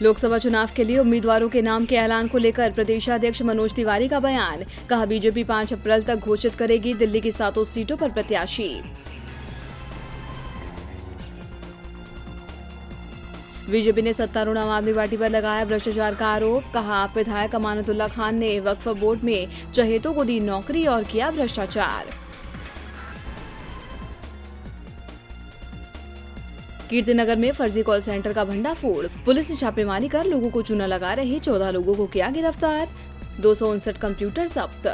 लोकसभा चुनाव के लिए उम्मीदवारों के नाम के ऐलान को लेकर प्रदेशाध्यक्ष मनोज तिवारी का बयान। कहा, बीजेपी 5 अप्रैल तक घोषित करेगी दिल्ली की 7 सीटों पर प्रत्याशी। बीजेपी ने सत्तारूढ़ आम आदमी पार्टी पर लगाया भ्रष्टाचार का आरोप। कहा, विधायक अमानतुल्लाह खान ने वक्फ बोर्ड में चहेतों को दी नौकरी और किया भ्रष्टाचार। कीर्तिनगर में फर्जी कॉल सेंटर का भंडाफोड़। पुलिस ने छापेमारी कर लोगों को चूना लगा रहे 14 लोगों को किया गिरफ्तार। 259 कंप्यूटर जब्त।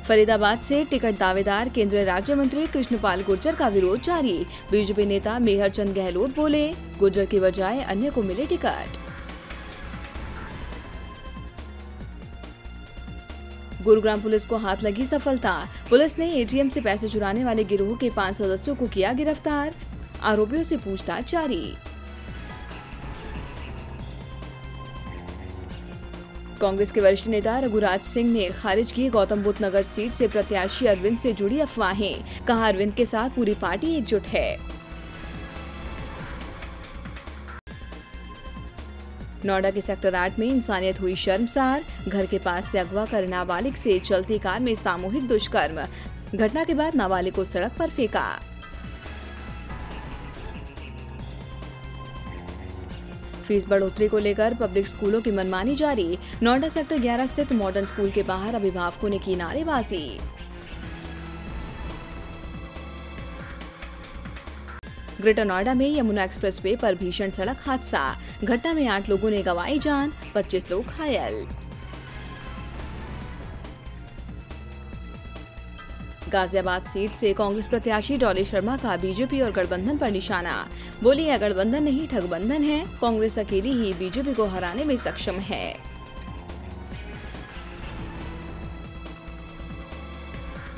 फरीदाबाद से टिकट दावेदार केंद्रीय राज्य मंत्री कृष्णपाल गुर्जर का विरोध जारी। बीजेपी नेता मेहर चंद गहलोत बोले, गुर्जर की बजाय अन्य को मिले टिकट। गुरुग्राम पुलिस को हाथ लगी सफलता। पुलिस ने एटीएम से पैसे चुराने वाले गिरोह के 5 सदस्यों को किया गिरफ्तार। आरोपियों से पूछताछ जारी। कांग्रेस के वरिष्ठ नेता रघुराज सिंह ने खारिज की गौतम बुद्ध नगर सीट से प्रत्याशी अरविंद से जुड़ी अफवाहें। कहा, अरविंद के साथ पूरी पार्टी एकजुट है। नोएडा के सेक्टर 8 में इंसानियत हुई शर्मसार। घर के पास से अगवा कर नाबालिग से चलती कार में सामूहिक दुष्कर्म। घटना के बाद नाबालिग को सड़क पर फेंका। फीस बढ़ोतरी को लेकर पब्लिक स्कूलों की मनमानी जारी। नोएडा सेक्टर 11 स्थित मॉडर्न स्कूल के बाहर अभिभावकों ने की नारेबाजी। ग्रेटर नोएडा में यमुना एक्सप्रेसवे पर भीषण सड़क हादसा। घटना में 8 लोगों ने गंवाई जान, 25 लोग घायल। गाजियाबाद सीट से कांग्रेस प्रत्याशी डॉली शर्मा का बीजेपी और गठबंधन पर निशाना। बोली, यह गठबंधन नहीं ठगबंधन है। कांग्रेस अकेली ही बीजेपी को हराने में सक्षम है।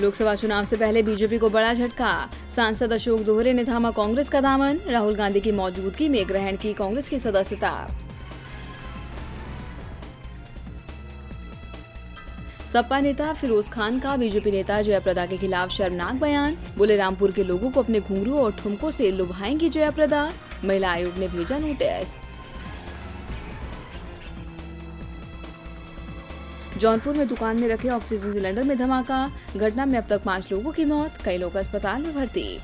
लोकसभा चुनाव से पहले बीजेपी को बड़ा झटका। सांसद अशोक दोहरे ने थामा कांग्रेस का दामन। राहुल गांधी की मौजूदगी में ग्रहण की कांग्रेस की सदस्यता। सपा नेता फिरोज खान का बीजेपी नेता जयाप्रदा के खिलाफ शर्मनाक बयान। बोले, रामपुर के लोगों को अपने घुंघरू और ठुमकों से लुभाएंगी जयाप्रदा। महिला आयोग ने भेजा नोटिस। जौनपुर में दुकान में रखे ऑक्सीजन सिलेंडर में धमाका। घटना में अब तक 5 लोगों की मौत, कई लोग अस्पताल में भर्ती।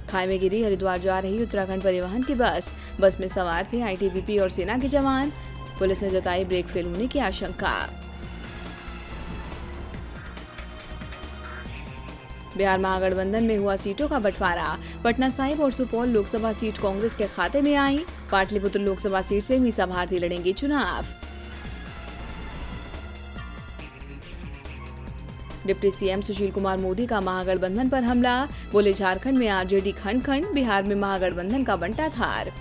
खाई में गिरी हरिद्वार जा रही उत्तराखंड परिवहन की बस में सवार थे आईटीबीपी और सेना के जवान। पुलिस ने जताई ब्रेक फेल होने की आशंका। बिहार महागठबंधन में हुआ सीटों का बंटवारा। पटना साहिब और सुपौल लोकसभा सीट कांग्रेस के खाते में आई। पाटलिपुत्र लोकसभा सीट से मीसा भारती लड़ेंगी चुनाव। डिप्टी सीएम सुशील कुमार मोदी का महागठबंधन पर हमला। बोले, झारखंड में आरजेडी खंड, बिहार में महागठबंधन का बंटा थार।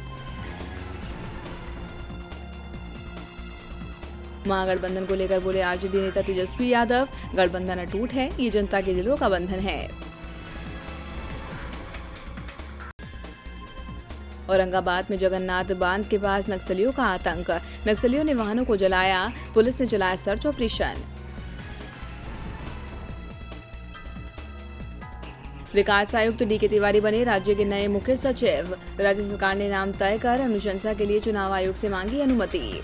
महागठबंधन को लेकर बोले आरजेडी नेता तेजस्वी यादव, गठबंधन अटूट है, ये जनता के दिलों का बंधन है। औरंगाबाद में जगन्नाथ बांध के पास नक्सलियों का आतंक। नक्सलियों ने वाहनों को जलाया। पुलिस ने चलाया सर्च ऑपरेशन। विकास आयुक्त डीके तिवारी बने राज्य के नए मुख्य सचिव। राज्य सरकार ने नाम तय कर अनुशंसा के लिए चुनाव आयोग से मांगी अनुमति।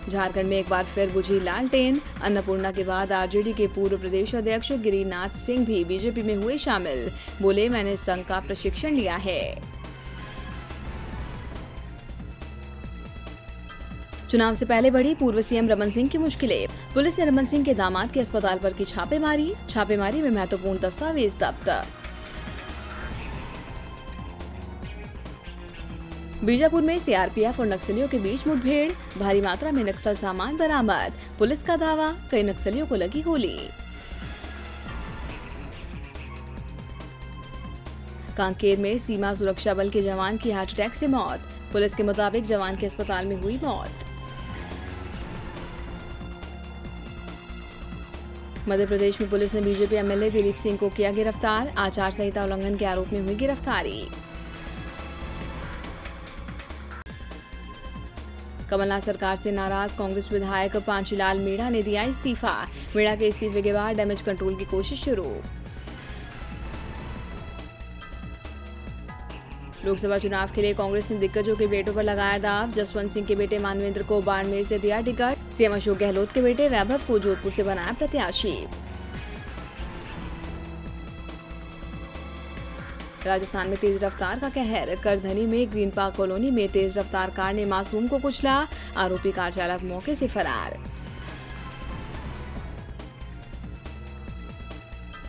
झारखंड में एक बार फिर बुझी लालटेन। अन्नपूर्णा के बाद आरजेडी के पूर्व प्रदेश अध्यक्ष गिरिनाथ सिंह भी बीजेपी में हुए शामिल। बोले, मैंने संघ का प्रशिक्षण लिया है। चुनाव से पहले बढ़ी पूर्व सीएम रमन सिंह की मुश्किलें। पुलिस ने रमन सिंह के दामाद के अस्पताल पर की छापेमारी में महत्वपूर्ण दस्तावेज जब्त। बीजापुर में सीआरपीएफ और नक्सलियों के बीच मुठभेड़। भारी मात्रा में नक्सल सामान बरामद। पुलिस का दावा, कई नक्सलियों को लगी गोली। कांकेर में सीमा सुरक्षा बल के जवान की हार्ट अटैक से मौत। पुलिस के मुताबिक जवान के अस्पताल में हुई मौत। मध्य प्रदेश में पुलिस ने बीजेपी एमएलए दिलीप सिंह को किया गिरफ्तार। आचार संहिता उल्लंघन के आरोप में हुई गिरफ्तारी। कमलनाथ सरकार से नाराज कांग्रेस विधायक पांचीलाल मीणा ने दिया इस्तीफा। मीणा के इस्तीफे के बाद डैमेज कंट्रोल की कोशिश शुरू। लोकसभा चुनाव के लिए कांग्रेस ने दिग्गजों के बेटों पर लगाया दाव। जसवंत सिंह के बेटे मानवेंद्र को बाड़मेर से दिया टिकट। सीएम अशोक गहलोत के बेटे वैभव को जोधपुर से बनाया प्रत्याशी। राजस्थान में तेज रफ्तार का कहर। करधनी में ग्रीन पार्क कॉलोनी में तेज रफ्तार कार ने मासूम को कुचला। आरोपी कार चालक मौके से फरार।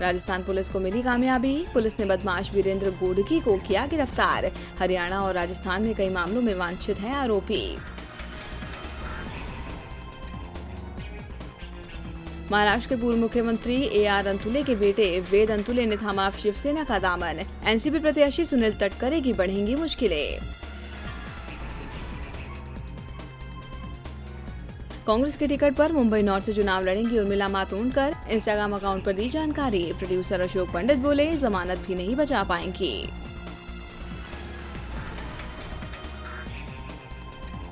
राजस्थान पुलिस को मिली कामयाबी। पुलिस ने बदमाश वीरेंद्र गोडकी को किया गिरफ्तार। हरियाणा और राजस्थान में कई मामलों में वांछित है आरोपी। महाराष्ट्र के पूर्व मुख्यमंत्री AR अंतुले के बेटे वेद अंतुले ने थामा शिवसेना का दामन। एनसीपी प्रत्याशी सुनील तटकरे की बढ़ेंगी मुश्किलें। कांग्रेस के टिकट पर मुंबई नॉर्थ से चुनाव लड़ेंगी उर्मिला मातोंडकर। इंस्टाग्राम अकाउंट पर दी जानकारी। प्रोड्यूसर अशोक पंडित बोले, जमानत भी नहीं बचा पाएंगी।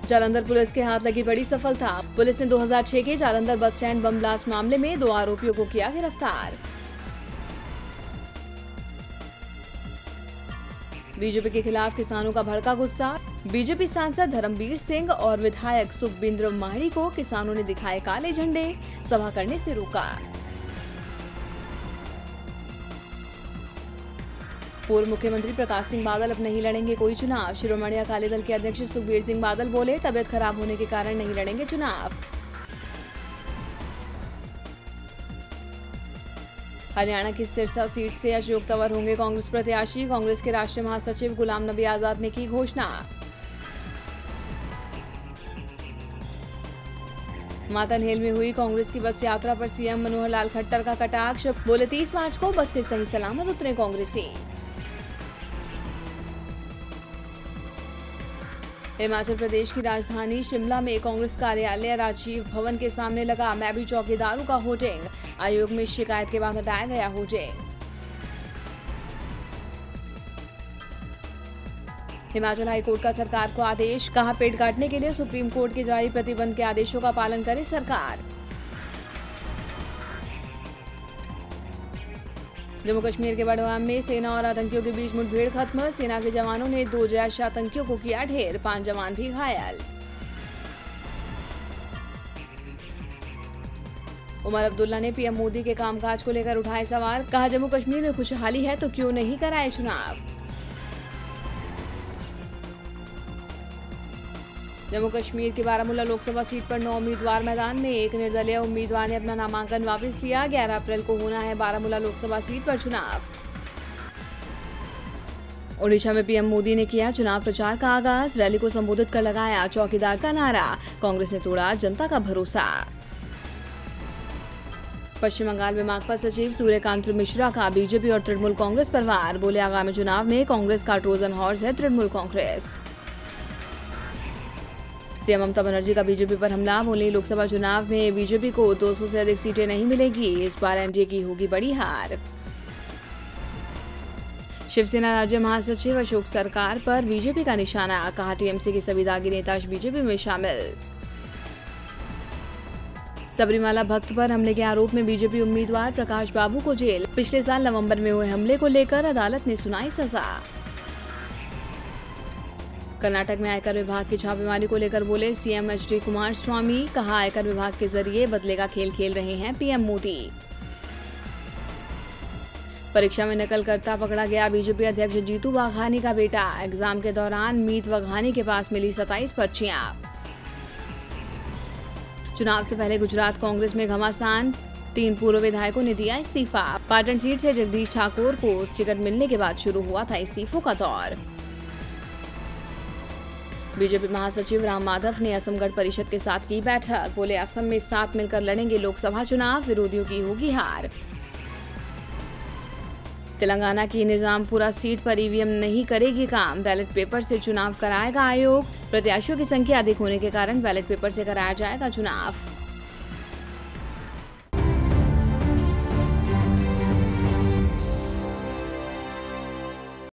जालंधर पुलिस के हाथ लगी बड़ी सफलता। पुलिस ने 2006 के Jalandhar bus stand bomb blast मामले में 2 आरोपियों को किया गिरफ्तार। बीजेपी के खिलाफ किसानों का भड़का गुस्सा। बीजेपी सांसद धर्मवीर सिंह और विधायक सुखबिंद्र माड़ी को किसानों ने दिखाए काले झंडे। सभा करने से रोका। पूर्व मुख्यमंत्री प्रकाश सिंह बादल अब नहीं लड़ेंगे कोई चुनाव। शिरोमणि अकाली दल के अध्यक्ष सुखबीर सिंह बादल बोले, तबियत खराब होने के कारण नहीं लड़ेंगे चुनाव। हरियाणा की सिरसा सीट से अशोक तंवर होंगे कांग्रेस प्रत्याशी। कांग्रेस के राष्ट्रीय महासचिव गुलाम नबी आजाद ने की घोषणा। मातनहेल में हुई कांग्रेस की बस यात्रा पर सीएम मनोहर लाल खट्टर का कटाक्ष। बोले, 30 मार्च को बस से सही सलामत उतरे कांग्रेसी। हिमाचल प्रदेश की राजधानी शिमला में कांग्रेस कार्यालय राजीव भवन के सामने लगा मैं भी चौकीदारों का होर्डिंग। आयोग में शिकायत के बाद हटाया गया होर्डिंग। हिमाचल हाईकोर्ट का सरकार को आदेश। कहा, पेड़ काटने के लिए सुप्रीम कोर्ट के जारी प्रतिबंध के आदेशों का पालन करे सरकार। जम्मू कश्मीर के बड़गाम में सेना और आतंकियों के बीच मुठभेड़ खत्म। सेना के जवानों ने 2 जैश आतंकियों को किया ढेर। 5 जवान भी घायल। उमर अब्दुल्ला ने पीएम मोदी के कामकाज को लेकर उठाए सवाल। कहा, जम्मू कश्मीर में खुशहाली है तो क्यों नहीं कराए चुनाव। जम्मू कश्मीर के बारामूला लोकसभा सीट पर 9 उम्मीदवार मैदान में। एक निर्दलीय उम्मीदवार ने अपना नामांकन वापस लिया। 11 अप्रैल को होना है बारामूला लोकसभा सीट पर चुनाव। ओडिशा में पीएम मोदी ने किया चुनाव प्रचार का आगाज। रैली को संबोधित कर लगाया चौकीदार का नारा। कांग्रेस ने तोड़ा जनता का भरोसा। पश्चिम बंगाल में माकपा सचिव सूर्यकांत मिश्रा का बीजेपी और तृणमूल कांग्रेस पर वार। बोले, आगामी चुनाव में कांग्रेस का ट्रोजन हॉर्स है तृणमूल कांग्रेस। सीएम ममता बनर्जी का बीजेपी पर हमला। बोली, लोकसभा चुनाव में बीजेपी को 200 से अधिक सीटें नहीं मिलेगी। इस बार एनडीए की होगी बड़ी हार। शिवसेना राज्य महासचिव अशोक सरकार पर बीजेपी का निशाना। कहा, टीएमसी के सभी दागी नेता बीजेपी में शामिल। सबरीमाला भक्त पर हमले के आरोप में बीजेपी उम्मीदवार प्रकाश बाबू को जेल। पिछले साल नवंबर में हुए हमले को लेकर अदालत ने सुनाई सजा। कर्नाटक में आयकर विभाग की छापेमारी को लेकर बोले सीएम HD कुमारस्वामी। कहा, आयकर विभाग के जरिए बदले का खेल खेल रहे हैं पीएम मोदी। परीक्षा में नकल करता पकड़ा गया बीजेपी अध्यक्ष जीतू वाघानी का बेटा। एग्जाम के दौरान मीत वाघानी के पास मिली 27 पर्चियां। चुनाव से पहले गुजरात कांग्रेस में घमासान। 3 पूर्व विधायकों ने दिया इस्तीफा। पाटन सीट से जगदीश ठाकुर को टिकट मिलने के बाद शुरू हुआ था इस्तीफों का दौर। बीजेपी महासचिव राम माधव ने असम गण परिषद के साथ की बैठक। बोले, असम में साथ मिलकर लड़ेंगे लोकसभा चुनाव। विरोधियों की होगी हार। तेलंगाना की निजामपुरा सीट पर ईवीएम नहीं करेगी काम। बैलेट पेपर से चुनाव कराएगा आयोग। प्रत्याशियों की संख्या अधिक होने के कारण बैलेट पेपर से कराया जाएगा चुनाव।